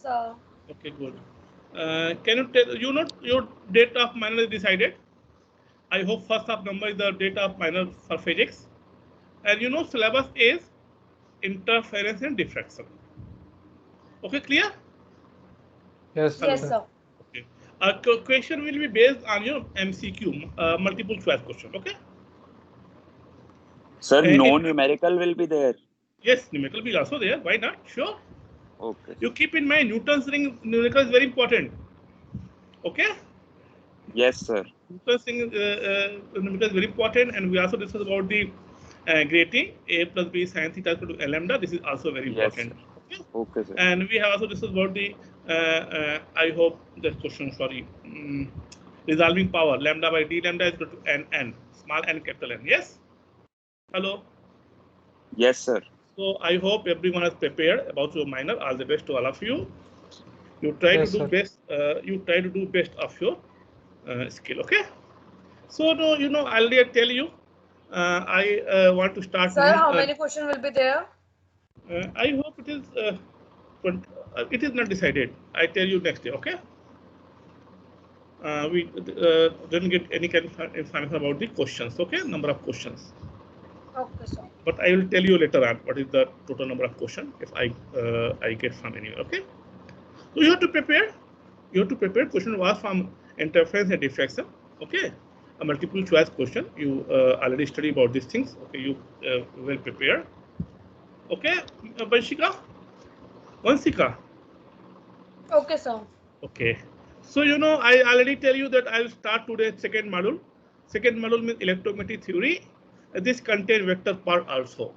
sir. Okay, good. Can you tell, your date of minor is decided? I hope first half number is the date of minor for physics. And syllabus is interference and diffraction. Okay, clear? Yes, Hello. Yes, sir. sir. Okay. Question will be based on your MCQ, multiple choice question. Okay. Sir, no It- numerical will be there. yes, numerical will be also there. Why not? Sure. Okay. You keep in mind Newton's ring numerical is very important. Okay. Yes, sir. Newton's ring numerical is very important, and we also discussed about the grating a plus b sin theta equal to lambda. This is also very Yes, important. sir. Okay. Okay, sir. And we have also discussed about the I hope this question, sorry, resolving power lambda by d lambda is equal to n, small n capital N. Yes. Hello. Yes, sir. So I hope everyone is prepared about your minor. All the best to all of you. You try Yes, to do sir. best. You try to do best of your skill. Okay. So no, I already tell you. I want to start. Sir, how many questions will be there? I hope it is. It is not decided. I tell you next day. Okay. We didn't get any kind of information about the questions. Okay, number of questions. Okay, sir. But I will tell you later on what is the total number of questions if I get from anywhere. Okay. So you have to prepare. You have to prepare. Question was from interference and diffraction. Okay. A multiple choice question. You already study about these things. Okay. You well prepared. Okay. Vanshika. Vansika. Okay, sir. Okay. So I already tell you that I'll start today second module. Second module means electromagnetic theory. This contain vector part also.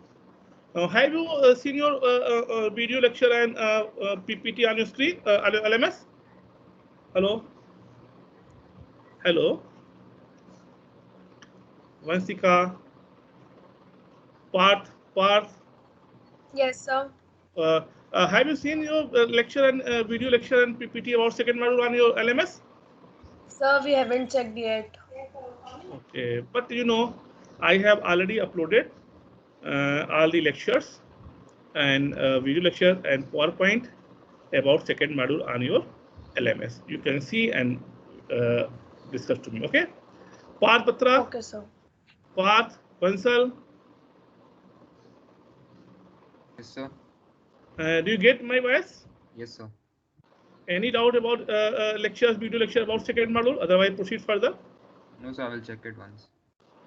Have you seen your video lecture and PPT on your screen? LMS? Hello? Hello? Vansika? Parth? Yes, sir. Have you seen your lecture and video lecture and PPT about second module on your LMS? Sir, we haven't checked yet. Okay, but I have already uploaded all the lectures and video lecture and PowerPoint about second module on your LMS. You can see and discuss to me. Okay, Parth Batra, Okay, sir. Parth Bansal, Yes, sir. do you get my voice? Yes, sir. Any doubt about lectures, video lecture about second module? Otherwise, proceed further. No, sir. I will check it once.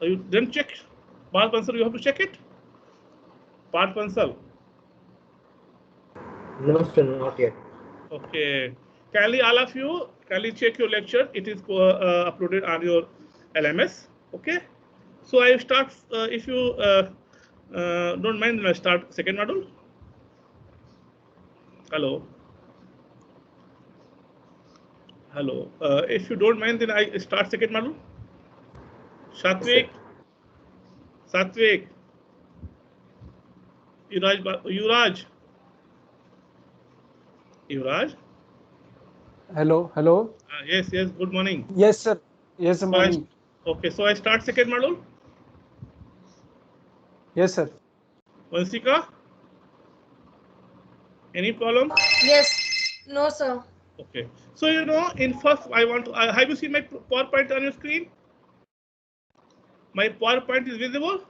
You didn't check? Parth Bansal, you have to check it. Parth Bansal. No, sir, not yet. Okay. Kindly, all of you, kindly check your lecture. It is uploaded on your LMS. Okay. So I start. If you don't mind, I start second module. Hello. Hello. If you don't mind, then I start second module. Satvik. Satvik. Yuraj. Yuvraj. Hello, hello. Yes. Good morning. Yes, sir. Yes, So morning. okay. So I start second module. Yes, sir. Vansika. Any problem? Yes. No, sir. Okay. So in first, I want to. Have you seen my PowerPoint on your screen? My PowerPoint is visible.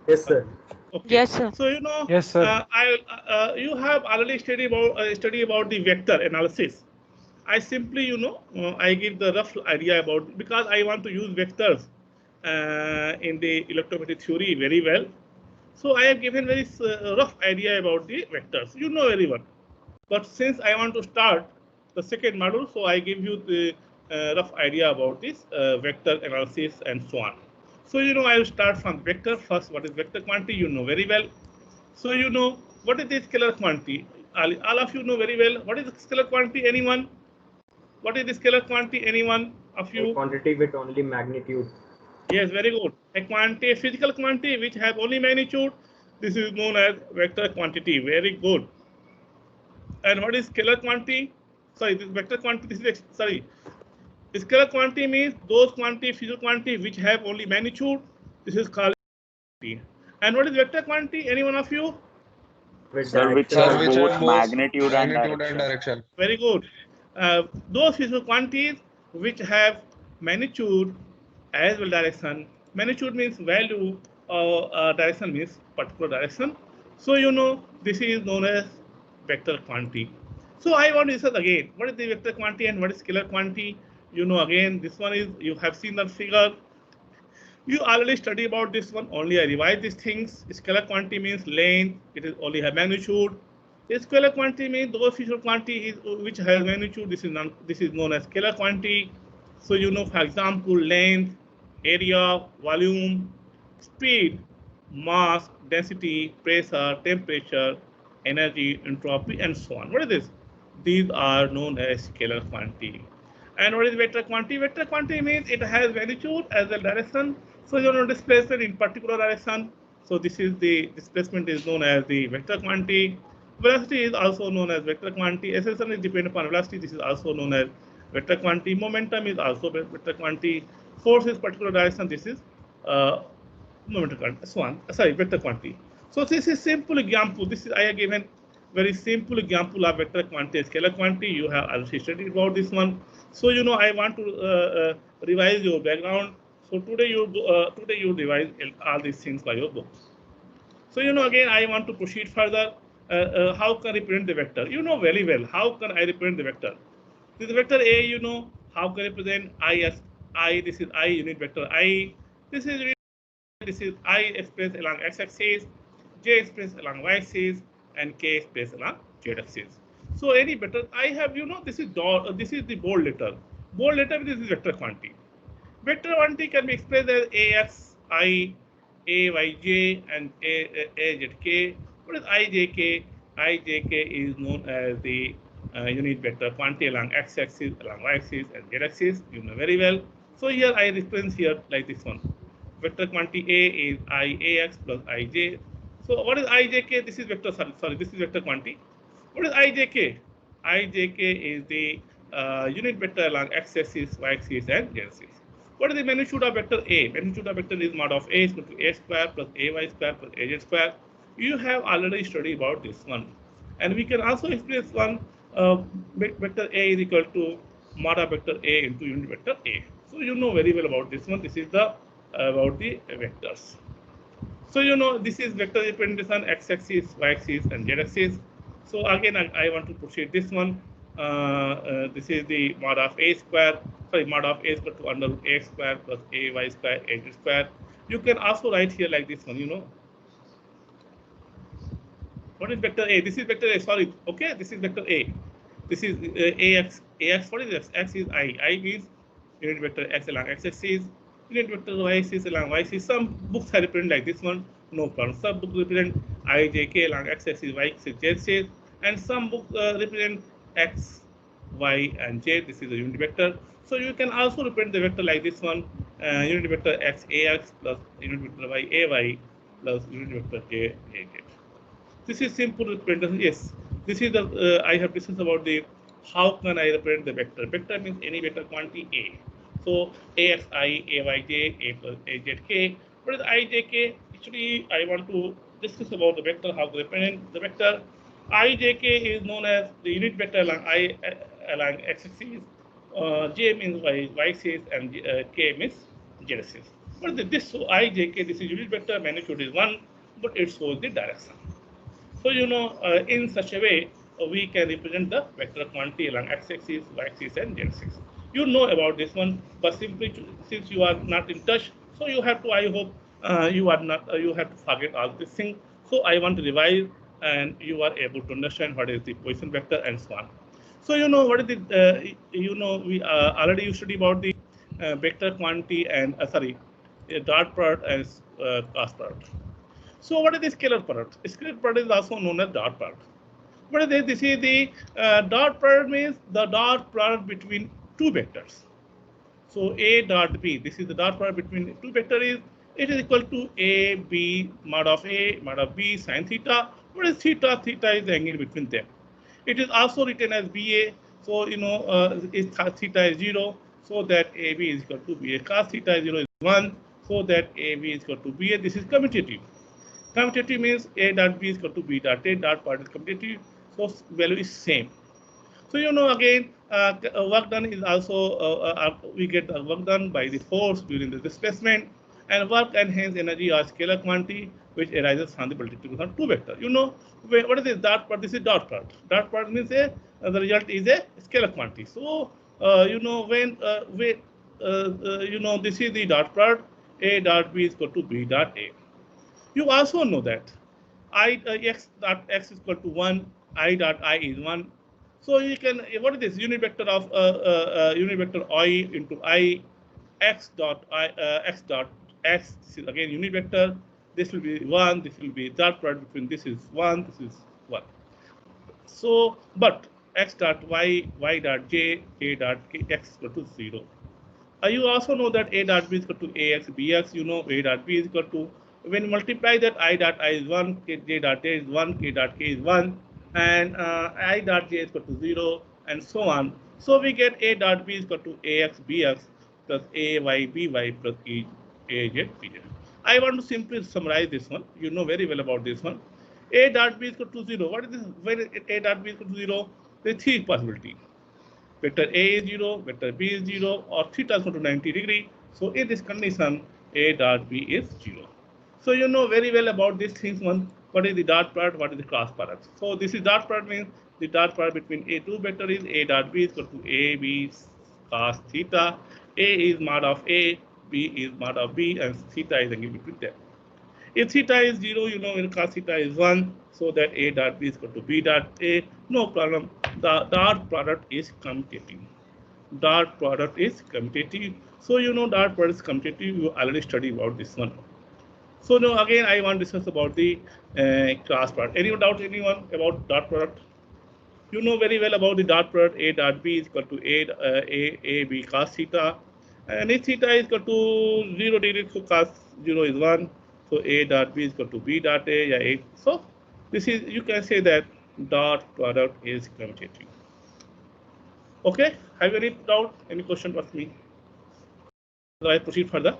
Yes, sir. Okay. Yes, sir. So Yes, sir. you have already study about the vector analysis. I simply I give the rough idea about, because I want to use vectors in the electromagnetic theory very well. So I have given very rough idea about the vectors. You know very well. But since I want to start the second module, so I give you the rough idea about this vector analysis and so on. So I will start from vector first. What is vector quantity? You know very well. So what is the scalar quantity? All of you know very well. What is the scalar quantity? Anyone? What is the scalar quantity? Anyone of A you? quantity with only magnitude. Yes, very good. A quantity, a physical quantity which have only magnitude. This is known as vector quantity. Very good. And what is scalar quantity? Sorry, this vector quantity. This is sorry. Scalar quantity means those quantity, physical quantity which have only magnitude. This is called quantity. And what is vector quantity? Any one of you? With Sir, which direction Sir, have which both have both magnitude and magnitude and direction. direction. Very good. Those physical quantities which have magnitude as well direction. Magnitude means value, or direction means particular direction. So you know this is known as vector quantity. So I want to discuss again what is the vector quantity and what is scalar quantity. You know, again, this one is, you have seen the figure. You already study about this one. Only I revise these things. Scalar quantity means length. It is only have magnitude. Scalar quantity means those physical quantity is which has magnitude. This is known as scalar quantity. So you know, for example, length, area, volume, speed, mass, density, pressure, temperature, energy, entropy, and so on. What is this? These are known as scalar quantity. And what is vector quantity? Vector quantity means it has magnitude as well direction. So you know, displacement in particular direction. So this is the displacement is known as the vector quantity. Velocity is also known as vector quantity. Acceleration is dependent upon velocity. This is also known as vector quantity. Momentum is also vector quantity. Force is particular direction. This is momentum quantity. So on. Sorry, vector quantity. So this is simple example. This is I have given very simple example of vector quantity, scalar quantity. You have already studied about this one. So you know, I want to revise your background. So today you revise all these things by your book. So you know, again, I want to proceed further. How can I represent the vector? You know very well. How can I represent the vector? This is vector A. You know how can I represent I as I. This is I unit vector I. This is I expressed along x-axis, J expressed along y-axis, and K expressed along z-axis. So any vector I have, you know, this is this is the bold letter. Bold letter, this is vector quantity. Vector quantity can be expressed as ax I, ayj, and azk. What is ijk? Ijk is known as the unit vector quantity along x-axis, along y-axis, and z-axis. You know very well. So here I reference here like this one. Vector quantity A is IAX plus IJ. So what is IJK? This is vector, sorry, this is vector quantity. What is IJK? IJK is the unit vector along x-axis, y-axis, and z-axis. What is the magnitude of vector A? Magnitude of vector is mod of A is equal to A square plus AY square plus AZ square. You have already studied about this one. And we can also express one vector A is equal to mod of vector A into unit vector A. So you know very well about this one. This is the about the vectors. So you know, this is vector representation x-axis, y-axis, and z-axis. So again, I want to proceed this one. This is the mod of A square. Sorry, mod of A square to under root A square plus AY square, AZ square. You can also write here like this one. You know, what is vector A? This is vector A. Sorry, okay, this is vector A. This is AX. AX. What is this? X is I. I means unit vector x along x-axis. Unit vector y-axis along y-axis. Some books are represented like this one, no problem. Some books represent IJK along x-axis, y-axis, z-axis, and some books represent x, y, and z. This is a unit vector. So you can also represent the vector like this one, unit vector x ax plus unit vector y ay plus unit vector j az. This is simple representation. Yes, this is the I have discussed about the how can I represent the vector. Vector means any vector quantity A. So AXI, AYJ, A plus AZK. What is IJK? Actually, I want to discuss about the vector, how to represent the vector. IJK is known as the unit vector along along x-axis. J means y-axis, and K means z-axis. What is this? So IJK, this is unit vector, magnitude is 1, but it shows the direction. So you know, in such a way, we can represent the vector quantity along x-axis, y-axis, and z-axis. You know about this one, but simply since you are not in touch, so you have to. I hope you are not. You have to forget all this thing. So I want to revise, and you are able to understand what is the position vector and so on. So you know what is the. You know, we already you study about the vector quantity and dot product and cross product. So what is the scalar product? Scalar product is also known as dot product. What is this? This is the dot product means the dot product between two vectors. So A dot B, this is the dot product between two vectors, it is equal to A, B, mod of A, mod of B, sine theta. What is theta? Theta is the angle between them. It is also written as BA. So, you know, theta is 0, so that AB is equal to BA. Cos theta is 0 is 1, so that AB is equal to BA. This is commutative. Commutative means A dot B is equal to B dot A. Dot product is commutative, so value is same. So you know again, work done is also we get the work done by the force during the displacement, and work and hence energy are scalar quantity which arises from the multiplicity of two vector. You know what is this dot product? This is dot product. Dot product means the result is a scalar quantity. So you know when you know this is the dot product. A dot B is equal to B dot A. You also know that x dot x is equal to 1, I dot I is 1. So you can, what is this unit vector of unit vector I into I, x dot x, this is again unit vector. This will be 1, this will be dot product between this is 1, this is 1. So, but x dot y dot j dot k, x is equal to 0. You also know that A dot B is equal to AX, BX. You know A dot B is equal to, when you multiply that I dot I is 1, J dot A is 1, K dot K is 1, and I dot J is equal to 0, and so on. So we get A dot B is equal to AX, BX plus AY, BY plus AZ, BZ. I want to simply summarize this one. You know very well about this one. A dot B is equal to 0. What is this? When A dot B is equal to 0, there are three possibilities. Vector A is 0, vector B is 0, or theta is equal to 90 degree. So in this condition, A dot B is 0. So you know very well about these things. One, what is the dot product, what is the cross product. So this is dot product, means the dot product between A2 vector is A dot B is equal to A B cos theta. A is mod of A, B is mod of B, and theta is angle between them. If theta is 0, you know, cos theta is 1, so that A dot B is equal to B dot A, no problem. The dot product is commutative. Dot product is commutative. So you know dot product is commutative, you already studied about this one. So now again, I want to discuss about the cross product. Any doubt, anyone, about dot product? You know very well about the dot product. A dot B is equal to A B cos theta. And if theta is equal to 0 degree, so cos 0 is 1. So A dot B is equal to B dot A. Yeah, A. So this is, you can say that dot product is commutative. Okay, have you any doubt, any question of me? I proceed further.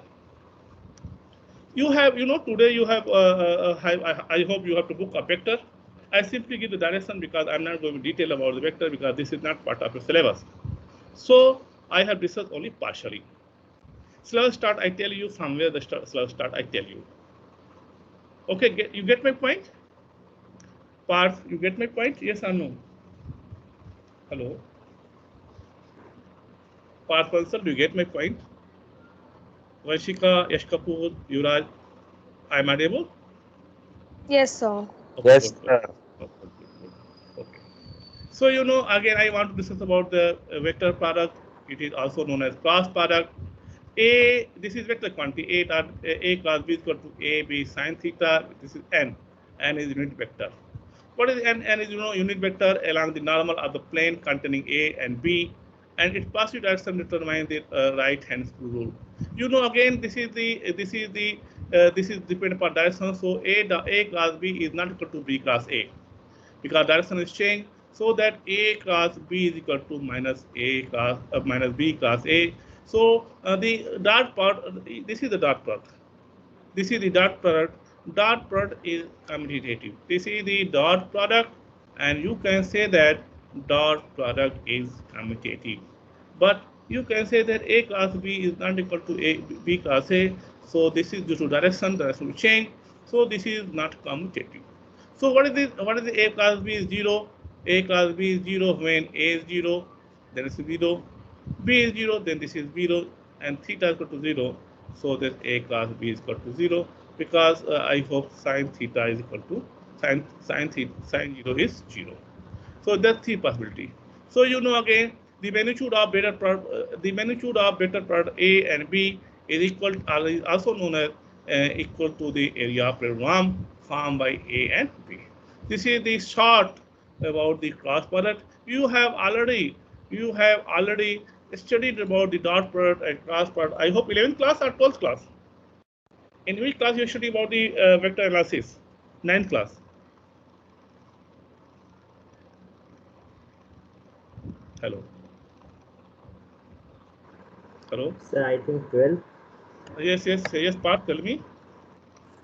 You have, you know, today you have, I hope you have to book a vector. I simply give the direction because I'm not going to detail about the vector because this is not part of your syllabus. So I have discussed only partially. Syllabus start, I tell you from where the syllabus start, I tell you. Okay, you get my point? Parth, you get my point? Yes or no? Hello? Parth Bansal, do you get my point? Vanshika, Yash Kapoor, Yuvraj, I'm audible? Yes, sir. Okay, Yes, good, sir. good. Okay. So you know, again, I want to discuss about the vector product. It is also known as cross product. A, this is vector quantity. A dot A cross B is equal to A B sin theta. This is n. N is unit vector. What is n? N is, you know, unit vector along the normal of the plane containing A and B, and its positive direction determines the right hand screw rule. You know, again, this is dependent upon direction. So A cross B is not equal to B cross A, because direction is changed, so that A cross B is equal to minus B cross A. So the dot product, this is the dot product. This is the dot product. Dot product is commutative. This is the dot product, and you can say that dot product is commutative. But you can say that A cross B is not equal to B cross A. So this is due to direction will change. So this is not commutative. So what is this? What is the A cross B is 0? A cross B is 0 when A is 0, then it's 0. B is 0, then this is 0, and theta is equal to 0. So that A cross B is equal to 0, because I hope sin theta is equal to sin 0 is 0. So that's the possibility. So you know again, the magnitude of vector product A and B is equal, also known as equal to the area of program formed by A and B. This is the short about the cross product. You have already studied about the dot product and cross product. I hope 11th class or 12th class. In which class you study about the vector analysis? 9th class. Hello. Hello. Sir, I think 12. Yes, Parth, tell me.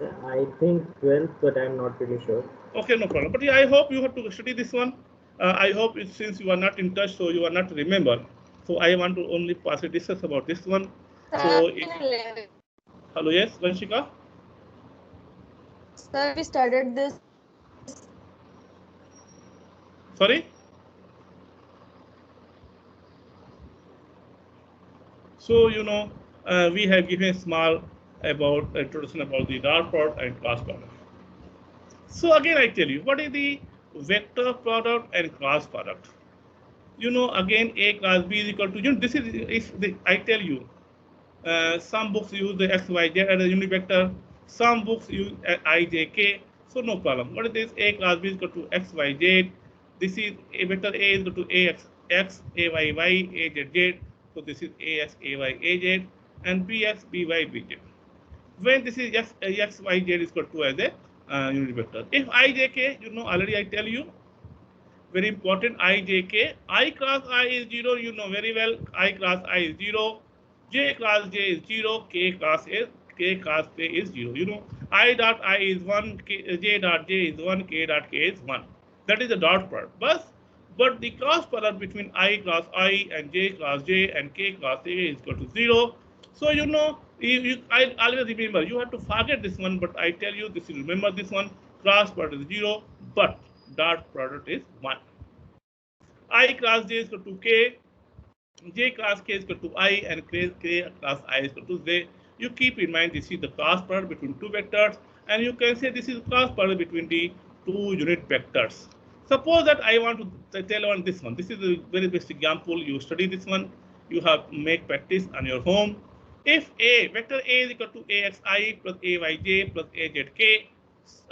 I think 12th, but I'm not really sure. Okay, no problem. But yeah, I hope you have to study this one. I hope since you are not in touch, so you are not remember. So I want to only pass a discuss about this one. So, hello, yes, Vanshika. Sir, we started this. Sorry. So we have given small about introduction about the dot product and cross product. So again, I tell you what is the vector product and cross product. Again, A class B is equal to, this is if I tell you, some books use the x, y, z as a unit vector, some books use I, j, k, so no problem. What is this? A class B is equal to x, y, z. This is a vector A is equal to ax, x, a, y, y, a, z, z. So this is ax, a, y, a, z, and bx, by, bz. When this is x, y, z is equal to as a unit vector. If I, j, k, already I tell you, very important, I, j, k. I class I is 0, you know very well. I class I is 0. J class j is 0. K class k is 0. I dot I is 1. J dot j is 1. K dot k is 1. That is the dot product. But the cross product between I class I and j class j and k class k is equal to 0. So I always remember, you have to forget this one, but I tell you this, remember this one. Cross product is 0, but dot product is 1. I class j is equal to k, j class k is equal to I, and k class I is equal to z. You keep in mind this is the cross product between two vectors, and you can say this is cross product between the two unit vectors. Suppose that I want to tell on this one. This is a very basic example. You study this one. You have make practice on your home. If vector A is equal to axi plus ayj plus azk,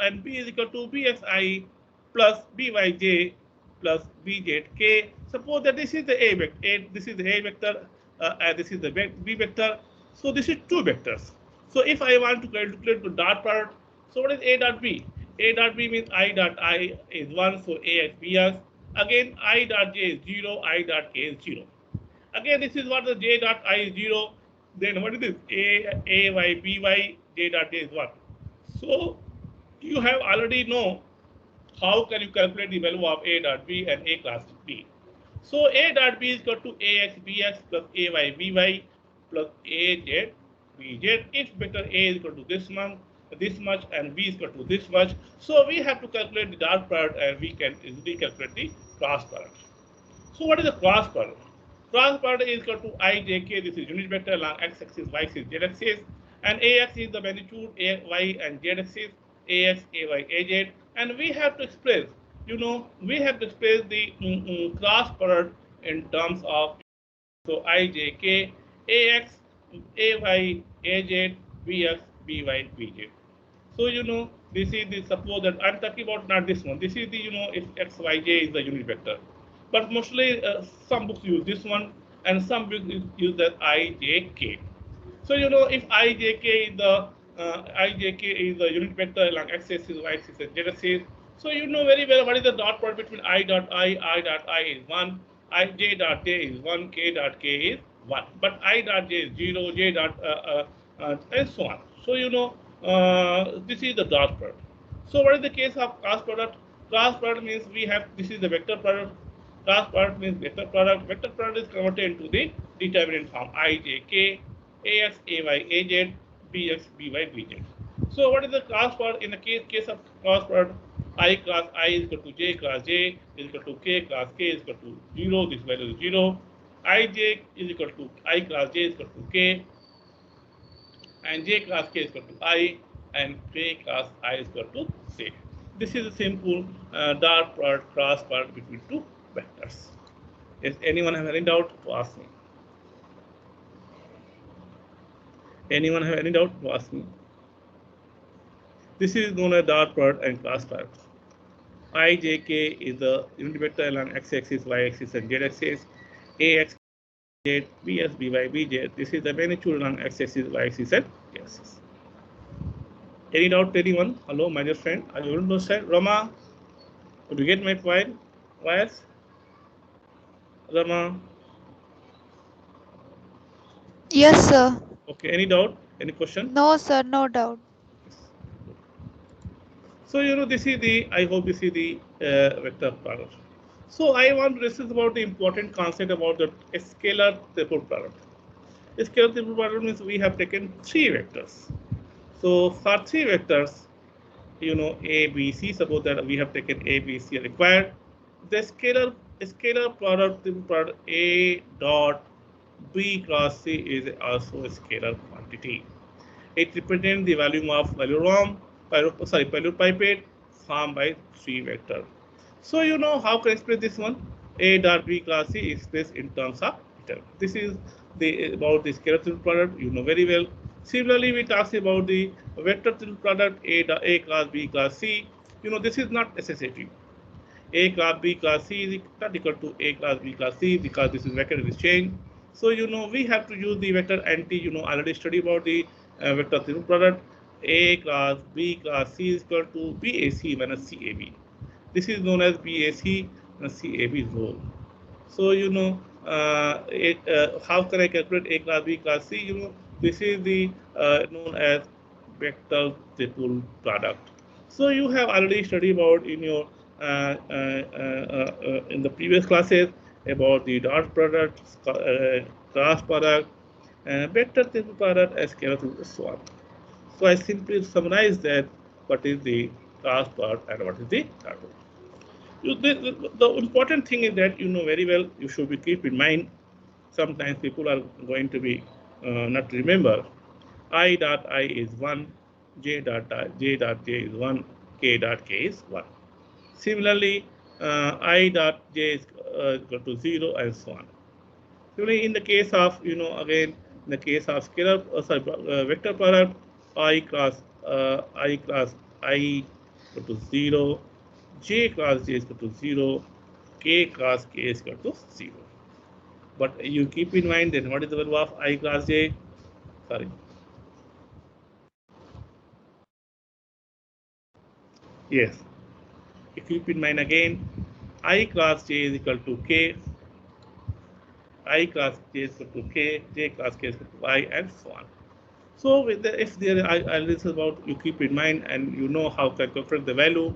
and B is equal to bxi plus byj plus bzk. Suppose that this is the A vector, this is the A vector, and this is the B vector. So this is two vectors. So if I want to calculate the dot product, so what is A dot B? A dot B means I dot I is 1, so A x bx. Again, I dot j is 0, I dot k is 0. Again, this is what the j dot I is 0. Then what is this? A y b y, j dot j is 1. So you have already know how can you calculate the value of A dot B and A class B. So A dot B is equal to AX BX plus AY BY plus AZ BZ. If vector A is equal to this much and B is equal to this much, so we have to calculate the dot product and we can easily calculate the cross product. So what is the cross product? Cross product is equal to IJK, this is unit vector along x-axis, y-axis, z-axis, and AX is the magnitude, y and z-axis, AX, AY, AZ, and we have to express, we have to express the cross product in terms of, so IJK, AX, AY, AZ, BX, BY, BZ. So this is the, suppose that I'm talking about not this one. This is the if x, y, j is the unit vector, but mostly some books use this one and some books use the I, J, K. So if I, J, K is the unit vector along x-axis, y-axis, and z-axis. So you know very well what is the dot product between I dot I is 1, j dot j is 1, k dot k is 1, but I dot j is 0, j dot and so on. So this is the dot product. So what is the case of cross product? Cross product means we have, this is the vector product. Cross product means vector product. Vector product is converted into the determinant form I, J, K, AX, AY, AZ, BX, BY, BZ. So what is the cross product? In the case of cross product, I class I is equal to J class J is equal to K class K is equal to 0. This value is 0. IJ is equal to I class J is equal to K, and J class K is equal to I, and K class I is equal to C. This is a simple dot product, cross product between two vectors. Does anyone have any doubt to ask me? Anyone have any doubt to ask me? This is known as dot product and cross product. IJK is the unit vector along x-axis, y-axis, and z-axis. AX, Z, BS, BY, BJ. This is the magnitude along x-axis, y-axis, and z-axis. Any doubt, anyone? Hello, my dear friend. Are you able to understand? Rama, could you get my point? Yes? Rama? Yes, sir. Okay, any doubt? Any question? No, sir, no doubt. So this is the, I hope this is the vector product. So I want to discuss about the important concept about the scalar triple product. Scalar triple product means we have taken 3 vectors. So for 3 vectors, A, B, C, suppose that we have taken A, B, C required. The scalar product, triple product A dot B cross C is also a scalar quantity. It represents the volume of palletopiped formed by 3 vectors. So how can I express this one? A dot B class C is expressed in terms of meter. This is about the scalar triple product, very well. Similarly, we talk about the vector triple product A class B class C. This is not associative. A class B class C is not equal to A class B class C because this is vector exchange. So we have to use the vector anti. Already studied about the vector triple product. A class B class C is equal to BAC minus CAB. This is known as BAC minus CAB rule. So how can I calculate A class B class C? This is the known as vector triple product. So you have already studied about in your in the previous classes about the dot product, cross product, vector triple product, and scalar triple, so on. So I simply summarize that what is the cross product and what is the dot product. The important thing is that very well, you should be keep in mind. Sometimes people are going to be not remember. I dot I is 1, J dot J is 1, K dot K is 1. Similarly, I dot J is equal to 0 and so on. Similarly, in the case of again in the case of scalar vector product, I class I equal to 0. J class J is equal to 0, K class K is equal to 0. But you keep in mind then what is the value of I class J? Sorry. Yes. You keep in mind again, I class J is equal to K, I class J is equal to K, J class K is equal to I, and so on. So if there I'll discuss about, you keep in mind and how to calculate the value.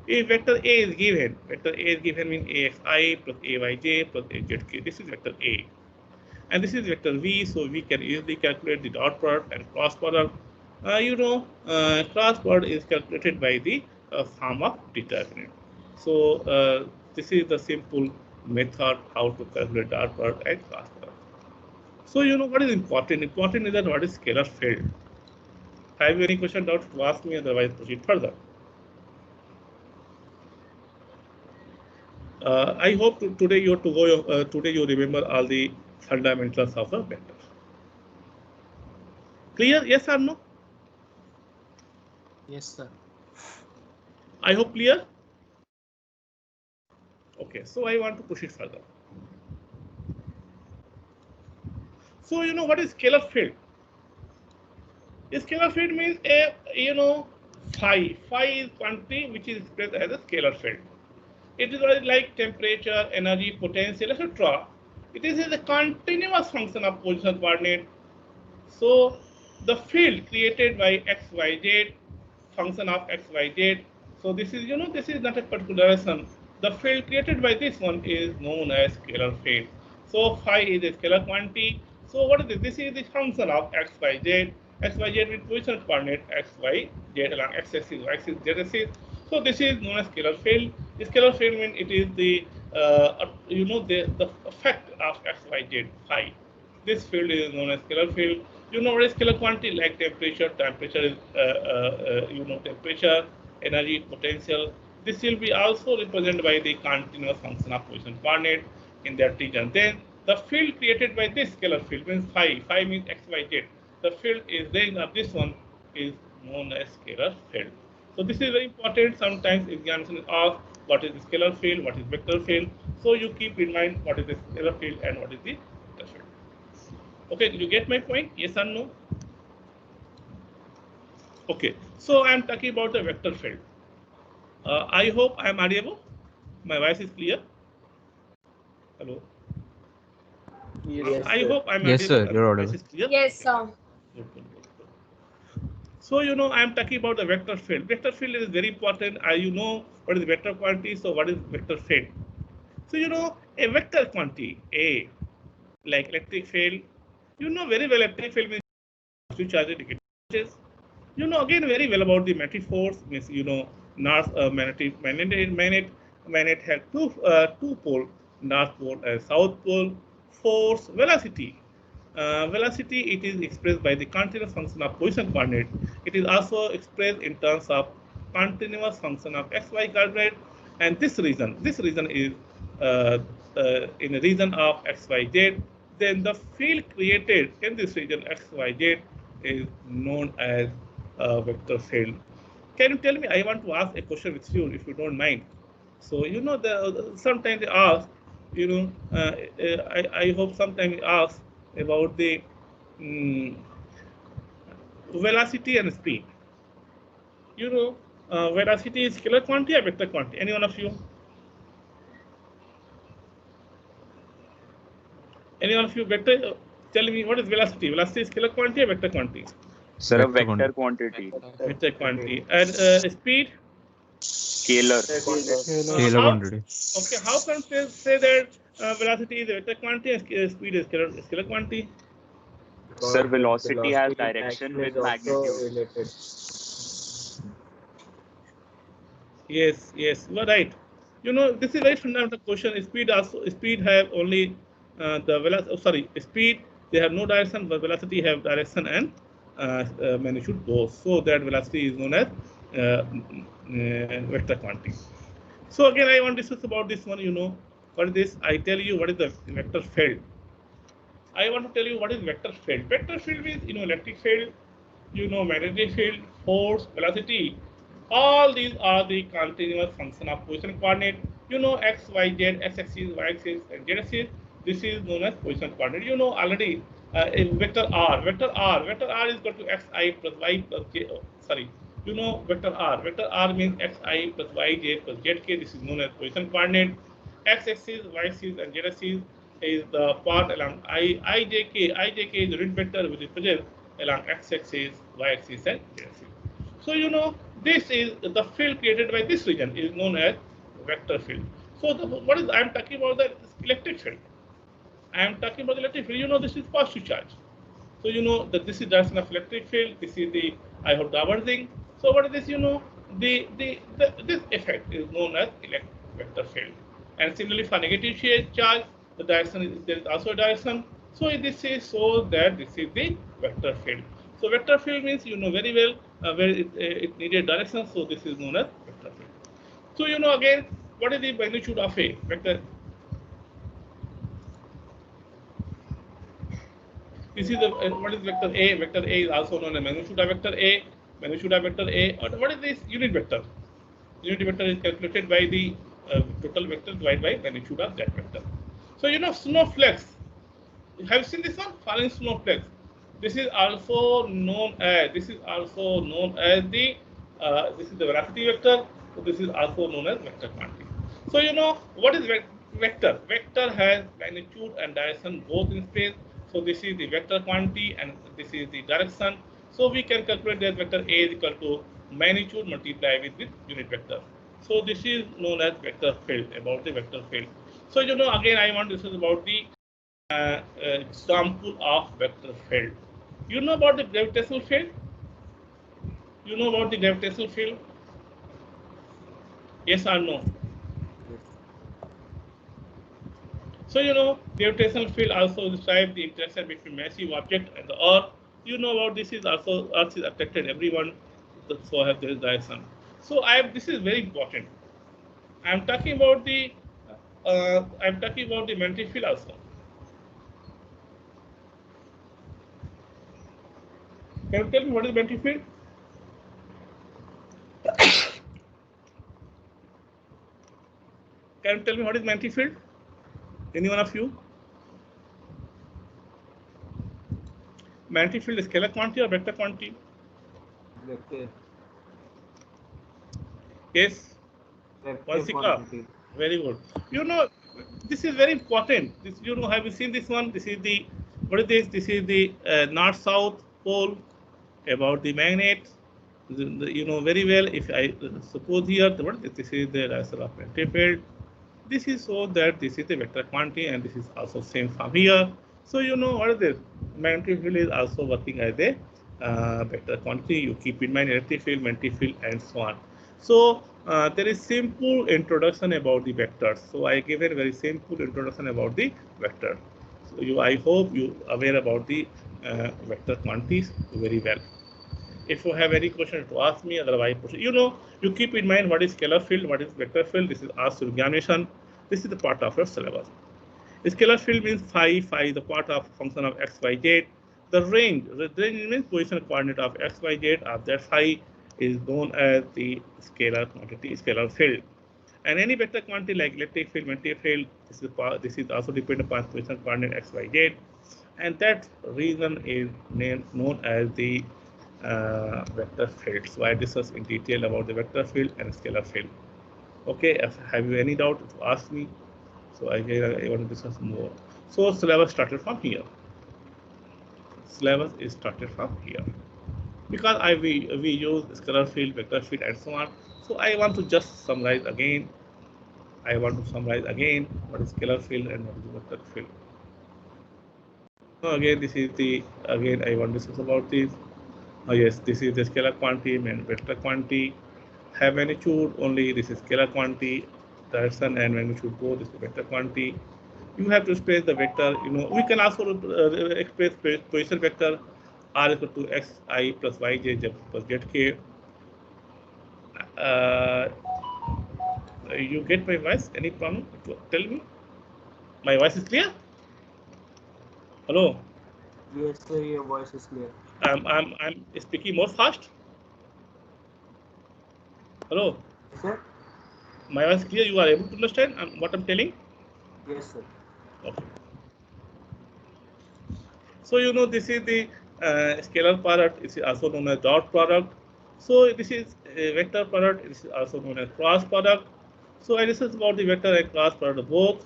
If vector A is given, means AXI plus AYJ plus AZK. This is vector A. And this is vector V, so we can easily calculate the dot product and cross product. Cross product is calculated by the form of determinant. So this is the simple method how to calculate dot product and cross product. So what is important? Important is that what is scalar field. Have you any question, doubt to ask me? Otherwise, proceed further. I hope today you have to go. Today you remember all the fundamentals of a vector. Clear? Yes or no? Yes, sir. I hope clear. Okay, so I want to push it further. So what is scalar field? A scalar field means a phi. Phi is quantity which is expressed as a scalar field. It is like temperature, energy, potential, etc. It is a continuous function of position coordinate. So the field created by x, y, z, function of x, y, z. So this is this is not a particular direction. The field created by this one is known as scalar field. So phi is a scalar quantity. So what is this? This is the function of x, y, z. X, y, z with position coordinate x, y, z along x axis, y axis, z axis. So this is known as scalar field. The scalar field means it is the the effect of x, y, z, phi. This field is known as scalar field. What is scalar quantity? Like temperature. Temperature is temperature, energy, potential. This will be also represented by the continuous function of position coordinate in that region. Then the field created by this scalar field means phi. Phi means x, y, z. The field is then of this one is known as scalar field. So this is very important. Sometimes examination is asked what is the scalar field, what is vector field. So you keep in mind what is the scalar field and what is the vector field. Okay, did you get my point? Yes or no? Okay, so I am talking about the vector field. I hope I am audible. My voice is clear. Hello. Yes, I sir. hope I am Yes, audible. sir, you're My voice audible. is clear. Yes, Okay. sir. Good. So I am talking about the vector field. Vector field is very important. You know what is vector quantity. So what is vector field? So a vector quantity A, like electric field. Very well electric field means positive charges, negative charges. Again very well about the magnetic force means north magnet has two pole, north pole and south pole. Force, velocity. Velocity, it is expressed by the continuous function of position coordinate. It is also expressed in terms of continuous function of xy coordinate, and this region is in the region of xyz. Then the field created in this region xyz is known as vector field. Can you tell me? I want to ask a question with you, if you don't mind. So sometimes they ask, I hope sometimes they ask about the velocity and speed. Velocity is scalar quantity or vector quantity? Any one of you? Any one of you vector? Tell me what is velocity? Velocity is scalar quantity or vector quantity? Sir, a vector quantity. Vector quantity. And speed? Scalar. Scalar quantity. Okay, how can we say that velocity is a vector quantity and speed is scalar quantity? Sir, velocity has direction with is also magnitude. related. Yes, you are right. This is very fundamental question. Speed have only the velocity. Sorry, speed they have no direction, but velocity have direction and magnitude both. So that velocity is known as vector quantity. So again, I want to discuss about this one. What is this? I tell you what is the vector field. I want to tell you what is vector field. Vector field means electric field, magnetic field, force, velocity. All these are the continuous function of position coordinate. X, Y, Z, x axis, y axis, and z axis. This is known as position coordinate. Already vector R. Vector R is equal to xi plus y plus j. Sorry. Vector R. Vector R means xi plus yj plus zk. This is known as position coordinate. X axis, y axis, and z axis is the part along ijk. Ijk is the unit vector which represents along x axis, y axis, and z axis. So this is the field created by this region is known as vector field. So I am talking about the electric field. I am talking about the electric field. This is positive charge. So that this is direction of electric field. This is the diverging. So what is this? This effect is known as vector field. And similarly for negative charge, the direction is there is also a direction. So this is so that this is the vector field. So vector field means very well where it needed direction. So this is known as vector field. So again, what is the magnitude of a vector? This is what is vector A? Vector A is also known as magnitude of vector A. Magnitude of vector A. Or what is this unit vector? Unit vector is calculated by the total vector divided by magnitude of that vector. So snowflakes. Have you seen this one? Falling snowflakes. This is also known as the this is the velocity vector. So this is also known as vector quantity. So what is vector? Vector has magnitude and direction both in space. So this is the vector quantity and this is the direction. So we can calculate that vector A is equal to magnitude multiplied with unit vector. So this is known as vector field, about the vector field. So again I want to discuss about the example of vector field. You know about the gravitational field? You know about the gravitational field? Yes or no? So gravitational field also describes the interaction between massive object and the Earth. You know about this is also Earth is attracted everyone, so have this direction. So this is very important. I am talking about the magnetic field also. Can you tell me what is magnetic field? Can you tell me what is magnetic field? Any one of you? Magnetic field is scalar quantity or vector quantity? Vector. Yes. Quantity. Very good. This is very important. This have you seen this one? This is the what is this? This is the north-south pole. about the magnet. You know very well. If I suppose here, this is the raster of magnetic field. This is so that this is the vector quantity, and this is also same from here. So you know what is this? Magnetic field is also working as a vector quantity. You keep in mind electric field, magnetic field, and so on. So there is simple introduction about the vectors. So I gave a very simple introduction about the vector. So I hope you aware about the vector quantities very well. If you have any question to ask me, otherwise, you know, you keep in mind what is scalar field, what is vector field. This is asked examination. This is the part of your syllabus. Scalar field means phi. Phi is the part of function of x, y, z. The range means position coordinate of x, y, z of that phi is known as the scalar quantity, scalar field. And any vector quantity like electric field, magnetic field, this is also dependent upon position coordinate x, y, z, and that reason is known as the vector field. So I discuss in detail about the vector field and scalar field. Okay, have you any doubt to ask me? So I want to discuss more. So syllabus started from here. Syllabus is started from here because we use scalar field, vector field, and so on. So I want to just summarize again. I want to summarize again what is scalar field and what is vector field. So again, this is the I want to discuss about this. Yes, this is the scalar quantity and vector quantity. Have magnitude only. This is scalar quantity. Direction and magnitude both. This is vector quantity. You have to express the vector. You know, we can also express position vector r equal to xi plus yj plus zk. You get my voice? Any problem? Tell me. My voice is clear? Hello. Yes, sir, your voice is clear. I'm speaking more fast. Hello. Sir? My voice clear? You are able to understand what I'm telling? Yes, sir. Okay. So you know this is the scalar product. It's also known as dot product. So this is a vector product. It is also known as cross product. So I discuss about the vector and cross product both.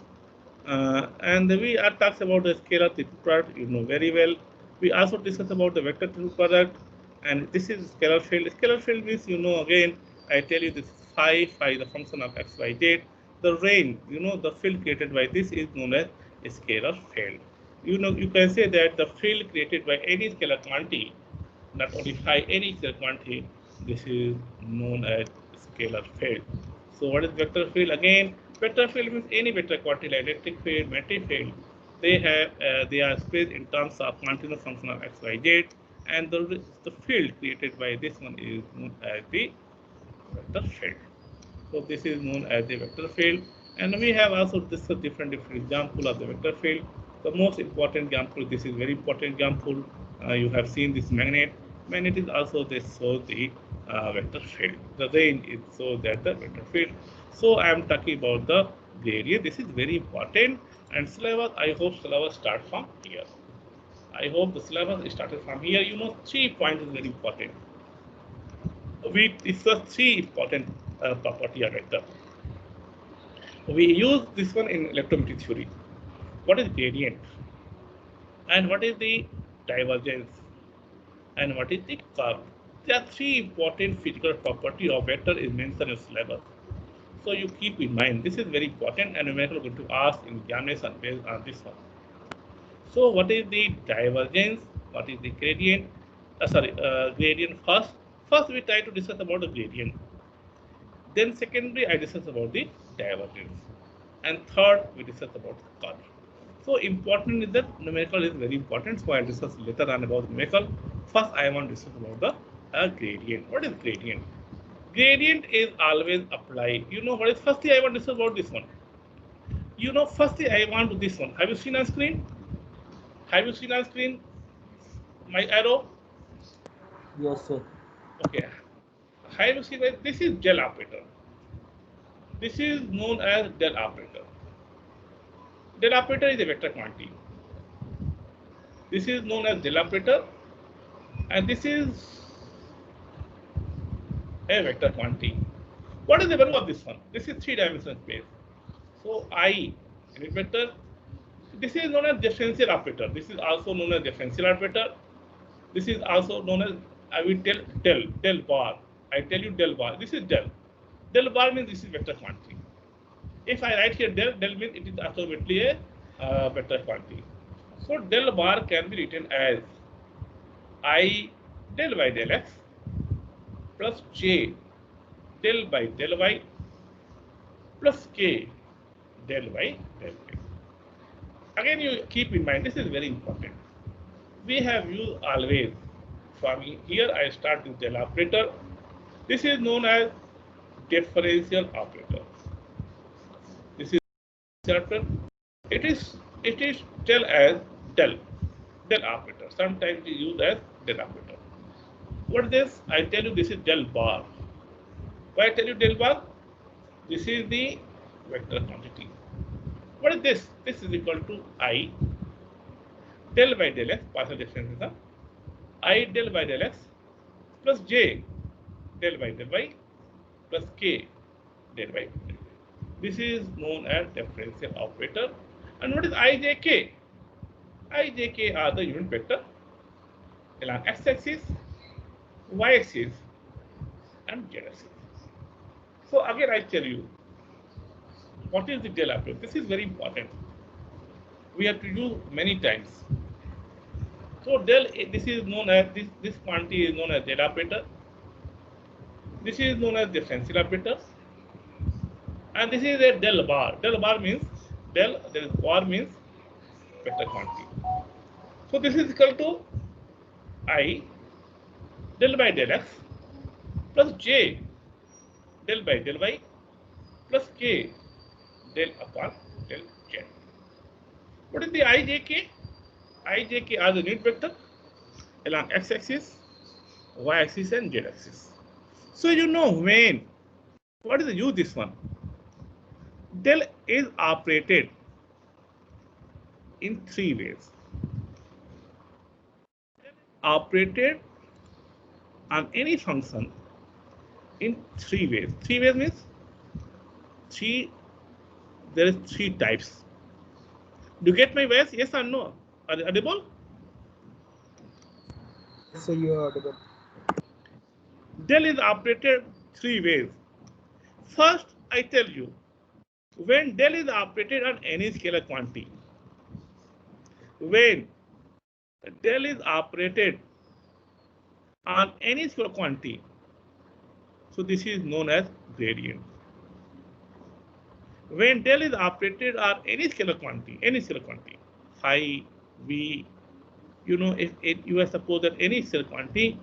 And we are talks about the scalar triple product. You know very well. We also discuss about the vector triple product, and this is scalar field. Scalar field means, you know, again I tell you this phi the function of x, y, z. The range, you know, the field created by this is known as a scalar field. You know, you can say that the field created by any scalar quantity, not only phi, any scalar quantity, this is known as scalar field. So what is vector field? Again, vector field means any vector quantity like electric field, magnetic field. They are expressed in terms of continuous function of x, y, z, and the field created by this one is known as the vector field. So this is known as the vector field, and we have also discussed different example of the vector field. The most important example, this is very important example. You have seen this magnet. Magnet is also this shows the vector field. The range is so that the vector field. So I am talking about the gradient. This is very important, and syllabus. I hope syllabus start from here. I hope the syllabus started from here. You know, 3 points is very important. We discuss 3 important property of vector. We use this one in electromotive theory. What is gradient? And what is the divergence? And what is the curve? There are 3 important physical property of vector is mentioned in syllabus. So you keep in mind, this is very important, and we are going to ask in examination based on this one. So what is the divergence? What is the gradient? Gradient first. First we try to discuss about the gradient. Then secondly, I discuss about the divergence. And third, we discuss about the curve. So important is that numerical is very important. So I'll discuss later on about numerical. First, I want to discuss about the gradient. What is gradient? Gradient is always applied. You know what is? Firstly, I want to discuss about this one. You know, firstly, I want to this one. Have you seen on screen? Have you seen on screen my arrow? Yes, sir. Okay. Have you seen that? This is del operator. This is known as del operator. Del operator is a vector quantity. This is known as del operator, and this is a vector quantity. What is the value of this one? This is 3-dimensional space. So I unit vector. This is known as differential operator. This is also known as differential operator. This is also known as I will tell del bar. I tell you del bar. This is del. Del bar means this is vector quantity. If I write here del means it is absolutely a vector quantity. So del bar can be written as I del by del x plus j del by del y plus k del by del x. Again, you keep in mind, this is very important. We have used always. For me, here I start with del operator. This is known as differential operator. This is operator. It is tell as del operator. Sometimes we use as del operator. What is this? I tell you this is del bar. Why I tell you del bar? This is the vector quantity. What is this? This is equal to I del by del x, partial differential, I del by del x plus j del by del y plus k del by del y. This is known as differential operator. And what is ijk? Ijk are the unit vector along x-axis, y-axis, and z-axis. So again, I tell you, what is the del operator? This is very important. We have to use many times. So del, this is known as this quantity is known as del operator. This is known as differential operator, and this is a del bar. Del bar means del. There is bar means vector quantity. So this is equal to I del by del x plus j del by del y plus k del upon del z. What is the ijk? Ijk are the unit vector along x-axis, y-axis, and z-axis. So you know when, what is the use this one? Del is operated in three ways. Operated on any function in three ways. Three ways means there is three types. Do you get my voice? Yes or no? Are you audible? So you are audible. Del is operated three ways. First, I tell you, when del is operated on any scalar quantity, when del is operated on any scalar quantity, so this is known as gradient. When del is operated on any scalar quantity, phi, v, you know, if you are supposed that any scalar quantity,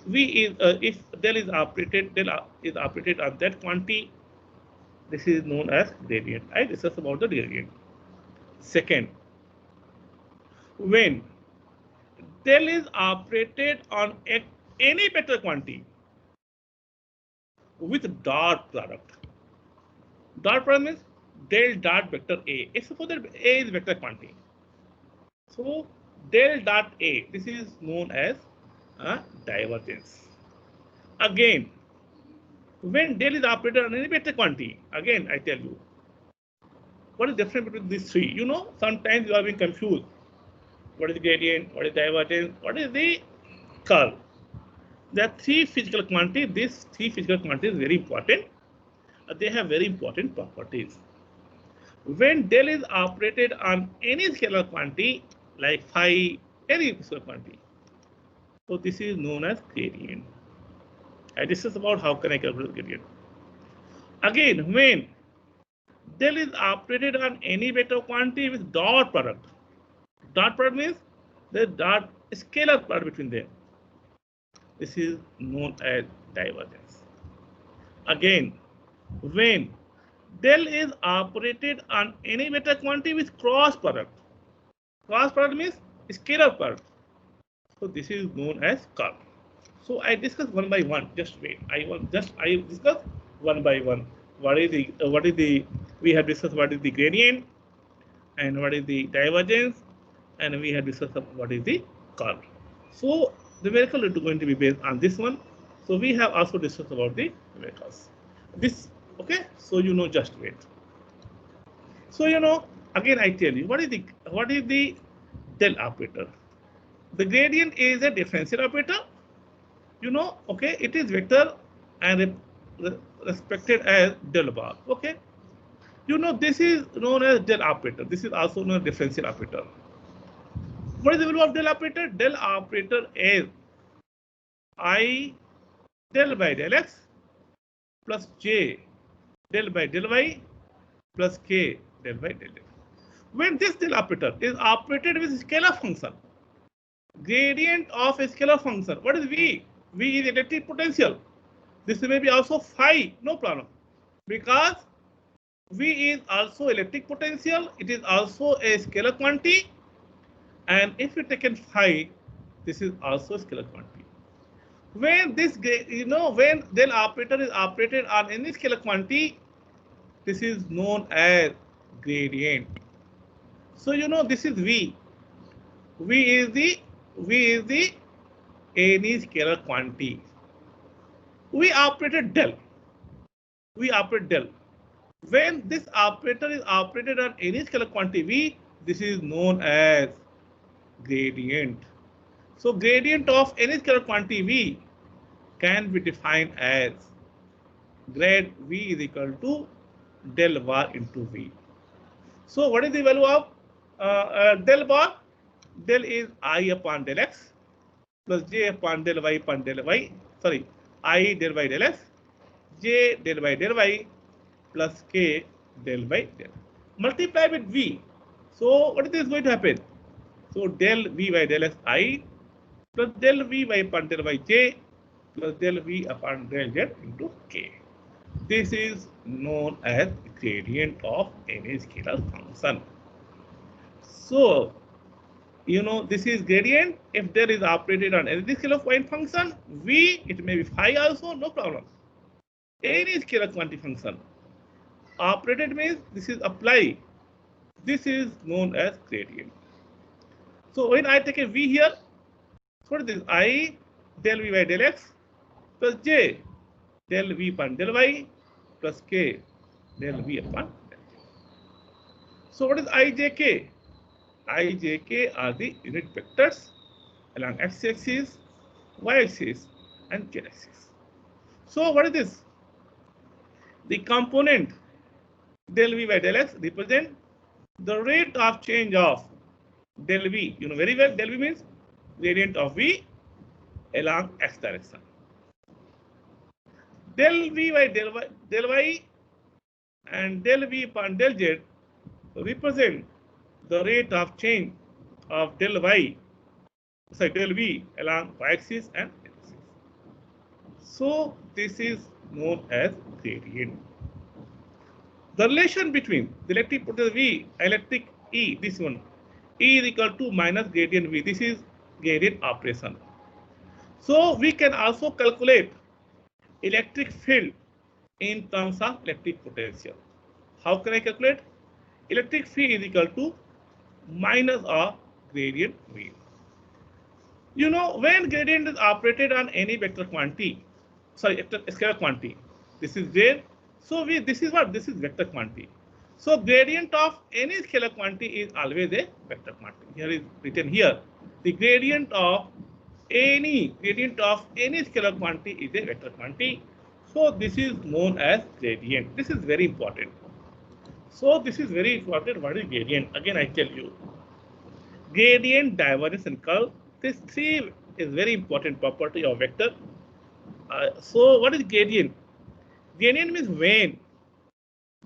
v is if del is operated on that quantity, this is known as gradient. I discuss about the gradient. Second, when del is operated on any vector quantity with dot product. Dot product means del dot vector A. If suppose that A is vector quantity, so del dot A, this is known as divergence. Again, when del is operated on any vector quantity, again I tell you, what is the difference between these three? You know, sometimes you are being confused. What is the gradient? What is divergence? What is the curve? There are three physical quantities. These three physical quantities are very important. They have very important properties. When del is operated on any scalar quantity like phi, any scalar quantity, so this is known as gradient. I discuss about how can I calculate gradient. Again, when del is operated on any vector quantity with dot product. Dot product means the dot scalar product between them. This is known as divergence. Again, when del is operated on any vector quantity with cross product. Cross product means scalar product. So this is known as curve. So I discuss one by one. Just wait. I discuss one by one. What is the we have discussed what is the gradient and what is the divergence, and we have discussed what is the curve. So the numerical is going to be based on this one. So we have also discussed about the numericals. This, okay, so you know, just wait. So you know, again I tell you, what is the del operator? The gradient is a differential operator You know, okay, it is vector and respected as del bar. Okay. You know, this is known as del operator. This is also known as differential operator. What is the value of del operator? Del operator is I del by del x plus j del by del y plus k del by del x. When this del operator is operated with scalar function, gradient of a scalar function, what is V? V is electric potential. This may be also phi, no problem, because V is also electric potential. It is also a scalar quantity, and if you taken phi, this is also a scalar quantity. When this, you know, when del operator is operated on any scalar quantity, this is known as gradient. So you know this is V. V is the any scalar quantity. We operated del. We operate del. When this operator is operated on any scalar quantity V, this is known as gradient. So gradient of any scalar quantity V can be defined as grad V is equal to del bar into V. So what is the value of del bar? Del is I upon del x plus j upon del y upon del y. Sorry, I del by del x, j del by del y plus k del by del. Multiply with V. So what is this going to happen? So del V by del x I plus del V by upon del y j plus del V upon del z into k. This is known as gradient of any scalar function. So, you know, this is gradient. If there is operated on any scalar point function, V, it may be phi also, no problem. Any scalar quantity function. Operated means this is apply. This is known as gradient. So when I take a V here, what is this? I del V by del x plus j del V upon del y plus k del V upon del j. So what is ijk? Ijk are the unit vectors along x-axis, y-axis, and z-axis. So what is this? The component del V by del x represent the rate of change of del V. You know very well, del V means gradient of V along x direction. Del V by del y and del V upon del z represent the rate of change of del V along y-axis and x-axis. So this is known as gradient. The relation between the electric potential V and electric E, this one, E is equal to minus gradient V. This is gradient operation. So we can also calculate electric field in terms of electric potential. How can I calculate? Electric field is equal to minus of gradient V. You know, when gradient is operated on any vector quantity, sorry, scalar quantity, this is J. So this is what? This is vector quantity. So gradient of any scalar quantity is always a vector quantity. Here is written here. The gradient of any scalar quantity is a vector quantity. So this is known as gradient. This is very important. So this is very important. What is gradient? Again, I tell you. Gradient, divergence, and curl. This three is very important property of vector. So what is gradient? Gradient means when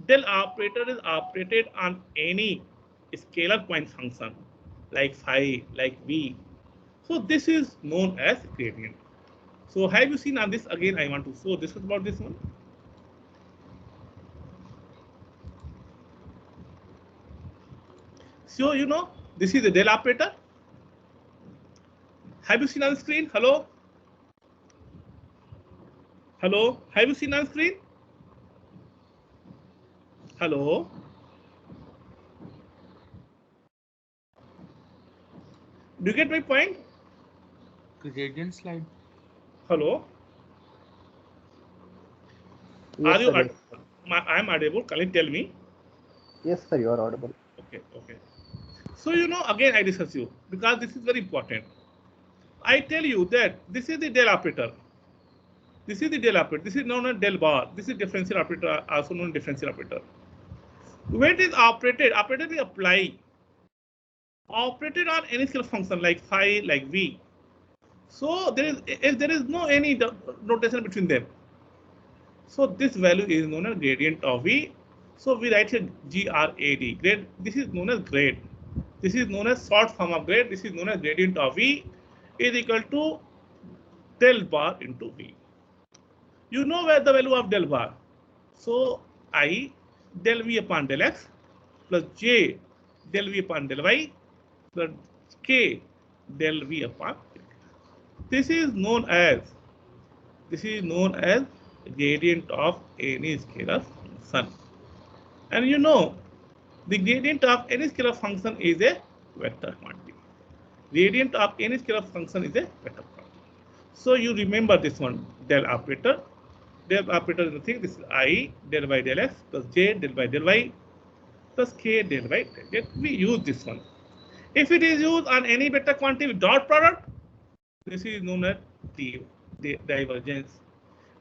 del operator is operated on any scalar point function like phi, like V. So this is known as gradient. So have you seen on this? Again, I want to show this is about this one. So you know, this is the del operator. Have you seen on screen? Hello? Hello? Have you seen on screen? Hello? Do you get my point? Gradient slide. Hello? Yes, Are you? sir, I am audible. Can you tell me? yes, sir, you are audible. Okay, okay. So you know, again I discuss you because this is very important. I tell you that this is the del operator. This is the del operator. This is known as del bar. This is differential operator, also known as differential operator. When it is operated, operator we apply. Operated on any scalar function like phi, like v. So there is no any notation between them. So this value is known as gradient of v. So we write here GRAD. Grade. This is known as grade. This is known as short form of grade. This is known as gradient of v is equal to del bar into v. You know where the value of del bar. So I del v upon del x plus j del v upon del y plus k del v upon. This is known as gradient of any scalar function. And you know the gradient of any scalar function is a vector quantity. Gradient of any scalar function is a vector quantity. So you remember this one, del operator. Del operator is nothing. This is I del by del x plus j del by del y plus k del by del z. We use this one. If it is used on any vector quantity with dot product, this is known as the divergence.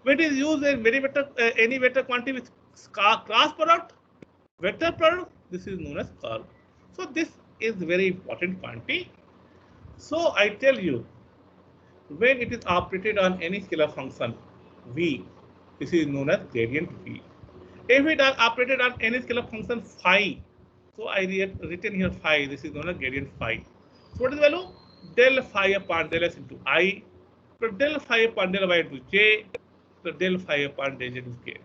When it is used in any vector quantity with cross product, vector product, this is known as curve. So this is very important quantity. So I tell you, when it is operated on any scalar function v, this is known as gradient v. If it is operated on any scalar function phi, so I written here phi, this is known as gradient phi. So what is the value? Del phi upon del s into I, plus del phi upon del y into j, plus del phi upon del z into k.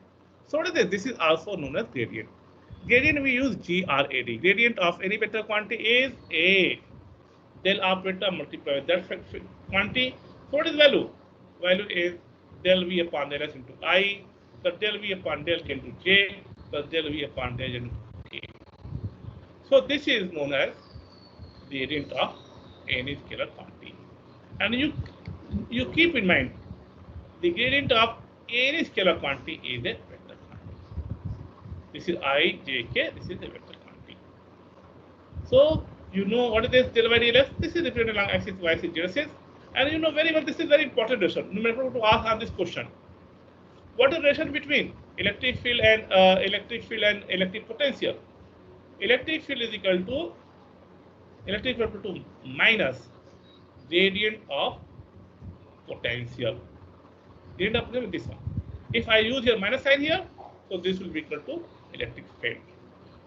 So what is this? This is also known as gradient. Gradient we use GRAD. Gradient of any vector quantity is a del operator multiplied with that quantity. So what is value? Value is del v upon del s into I, plus del v upon del k into j, plus del v upon del z into k. So this is known as gradient of any scalar quantity. And you keep in mind, the gradient of any scalar quantity is a vector quantity. This is I, j, k. This is a vector quantity. So you know what is this del by del s? This is represented along axis y axis z axis. And you know very well this is very important relation. No matter what to ask on this question. What is the relation between electric field and electric potential? Electric field is equal to minus gradient of potential. Gradient of potential is this one. If I use here minus sign here, so this will be equal to electric field.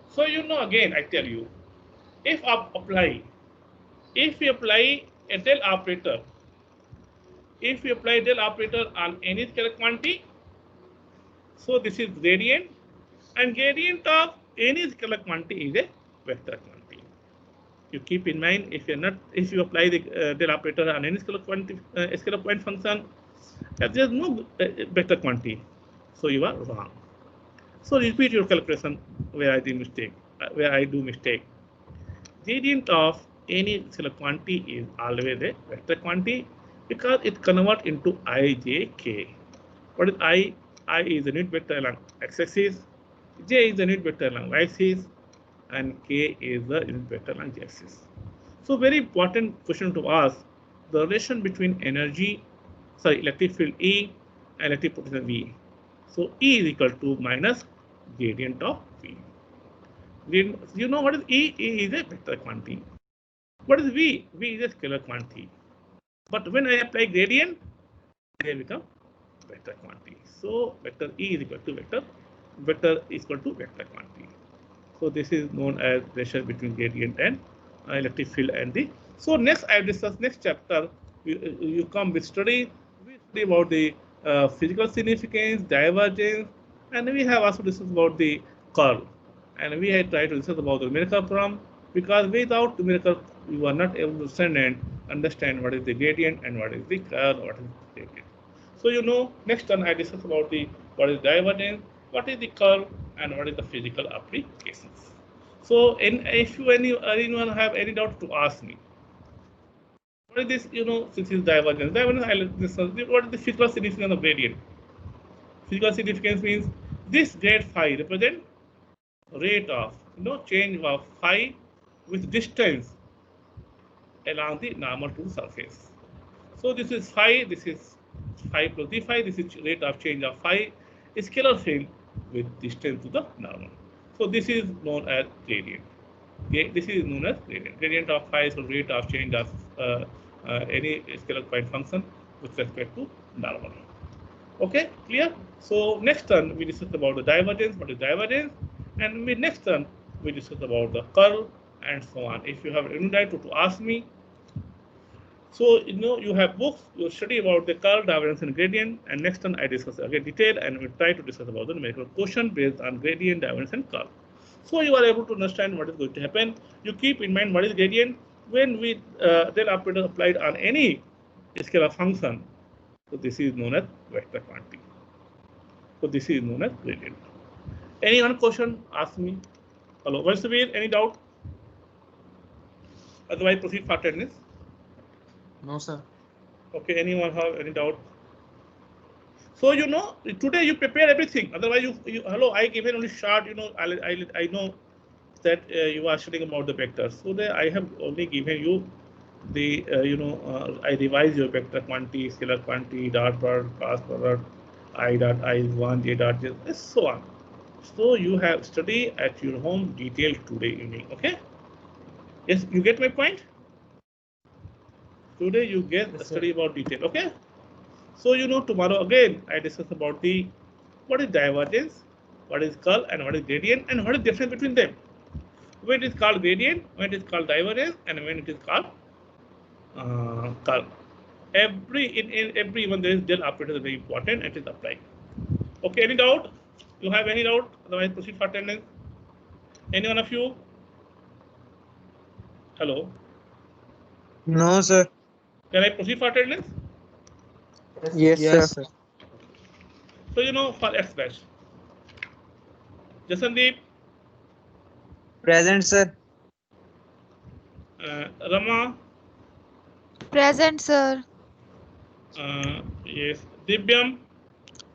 So you know again I tell you, if we apply a del operator, on any scalar quantity, so this is gradient, and gradient of any scalar quantity is a vector quantity. You keep in mind, if you apply the del operator on any scalar quantity, scalar point function, there is no vector quantity, so you are wrong. So repeat your calculation where I do mistake. Gradient of any scalar quantity is always a vector quantity because it converts into I, j, k. What is I? I is a unit vector along x-axis, j is a unit vector along y-axis, and k is the unit vector along z-axis. So very important question to ask: the relation between electric field E and electric potential V. So E is equal to minus gradient of V. You know what is E? E is a vector quantity. What is V? V is a scalar quantity. But when I apply gradient, they become vector quantity. So vector E is equal to vector quantity. So this is known as relation between gradient and electric field and the. So next I discuss next chapter. You come with study. We study about the physical significance, divergence, and we have also discussed about the curl. And we had tried to discuss about the numerical problem, because without numerical you are not able to understand what is the gradient and what is the curl, what is the gradient. So you know, next time I discuss about what is divergence, what is the curl, and what is the physical applications. So if anyone have any doubt to ask me. What is this? You know, since it's divergence. What is the physical significance of gradient? Physical significance means this grade phi represent rate of change of phi with distance along the normal to the surface. So this is phi, this is phi plus d phi. This is rate of change of phi scalar field with distance to the normal. So this is known as gradient. Okay, this is known as gradient. Gradient of phi is the rate of change of any scalar point function with respect to normal. Okay, clear? So next turn we discuss about the divergence, what is divergence, and next turn we discuss about the curl and so on. If you have any doubt to ask me. So you have books, you study about the curl, divergence, and gradient, and next turn I discuss again detail, and we try to discuss about the numerical question based on gradient, divergence, and curl. So you are able to understand what is going to happen. You keep in mind what is gradient when we del operator applied on any scalar function. So this is known as vector quantity. So this is known as gradient. Any one question? Ask me. Hello, Vansubir, any doubt? Otherwise, proceed for attendance. No, sir. Okay, anyone have any doubt? So today you prepare everything. Otherwise, you hello, I given only short. I know that you are studying about the vectors. So I have only given you the I revise your vector quantity, scalar quantity, dot product, cross product, I dot I is 1, j dot j, and so on. So you have study at your home detailed today evening. Okay. Yes, you get my point. Today you get a study about detail. Okay. So tomorrow again I discuss about what is divergence, what is curl, and what is gradient, and what is difference between them. When it is called gradient, when it is called divergence, and when it is called curl. In every one there is del operator is very important and it is applied. Okay, any doubt? You have any doubt? Otherwise proceed for attendance. Any one of you? Hello. No, sir. Can I proceed for attendance? Yes, sir. So for X batch. Jasandeep, Present, sir. Rama, Present, sir. yes, Divyam,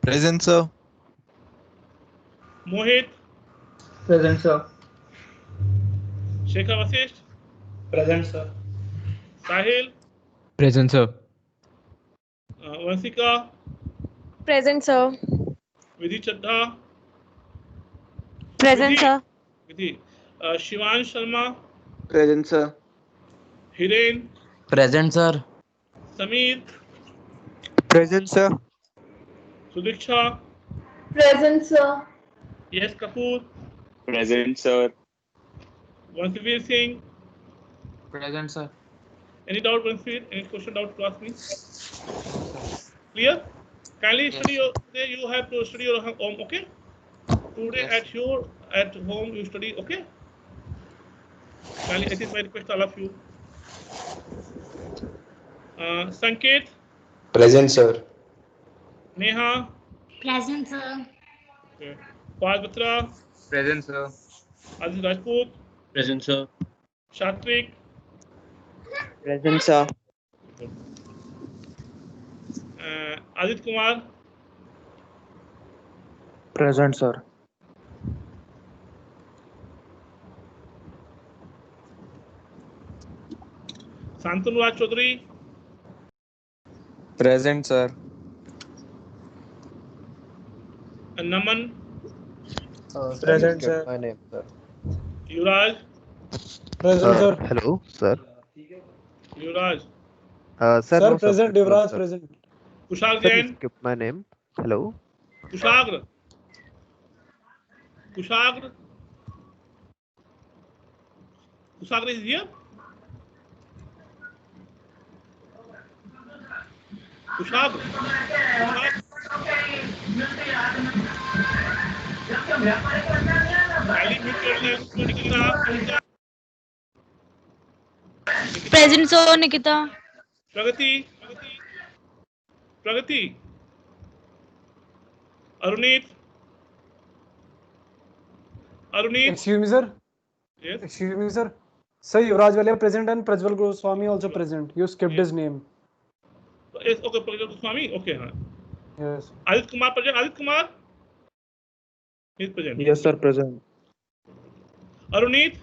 Present, sir. Mohit, Present, sir. Shekhar Vasisht, Present, sir. Sahil, Present, sir. Vansika, Present, sir. Vidhi Chadha, Present, Vidhi, sir. Vidhi, Shivan Sharma, Present, sir. Hiren, Present, sir. Sameer, Present, sir. Sudiksha, Present, sir. Yes Kapoor, Present, sir. Vansivir Singh. Present, sir. Any doubt, Vansivir? Any question, doubt to ask me? No, sir. Clear? Kindly Yes, study today you have to study your home, okay? Today Yes. at home you study, okay? Kindly, it is my request to all of you. Sanket, Present, sir. Neha, Present, sir. okay. Pal Batra, Present, sir. Aziz Rajput, Present, sir. Shatrik, Present, sir. Ajit Kumar, Present, sir. Santanu Raj Chaudhary, Present, sir. Naman, Sir, Present, you skipped sir. my name, sir. Yuvraj, Present, sir. Hello, sir. Yuvraj, Sir, Sir, no present. subject was, Devraj, sir. present. Kushal Sir, you Jain, skipped my name. Hello. Kushagra, Kushagra, Kushagra is here. Kushagra, kindly mute yourself, Nikita, Present, sir, Nikita. Pragati, Pragati, Arunit, Arunit, Excuse me, sir. yes, Excuse me, sir. Sir, Yuvraj Valia present and Prajwal Goswami also present. You skipped Yes. his name. yes, okay, Pragati Goswami, okay, हाँ. Yes. Adit Kumar present, Adit Kumar, he is present. Yes, sir. Present. Arunit,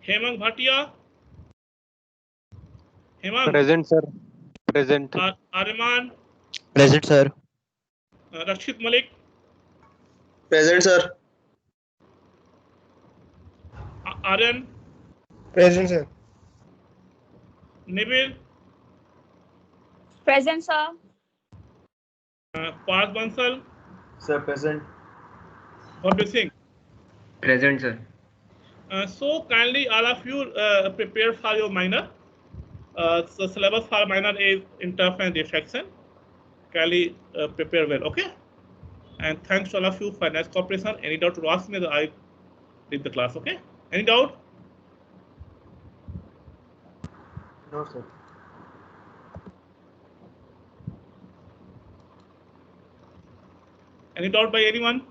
Hemang Bhatia, Hemant, Present, sir. Present. Ariman, Present, sir. Rakshit Malik, Present, sir. Aryan, Present, sir. Nibil, Present, sir. Parth Bansal, Sir, present. Bhavya Singh. Present, sir. So kindly all of you prepare for your minor. So syllabus for minor is interf and reflection. Kindly prepare well, okay? And thanks to all of you for nice cooperation. Any doubt to ask me, I did the class, okay? Any doubt? No, sir. Any doubt by anyone?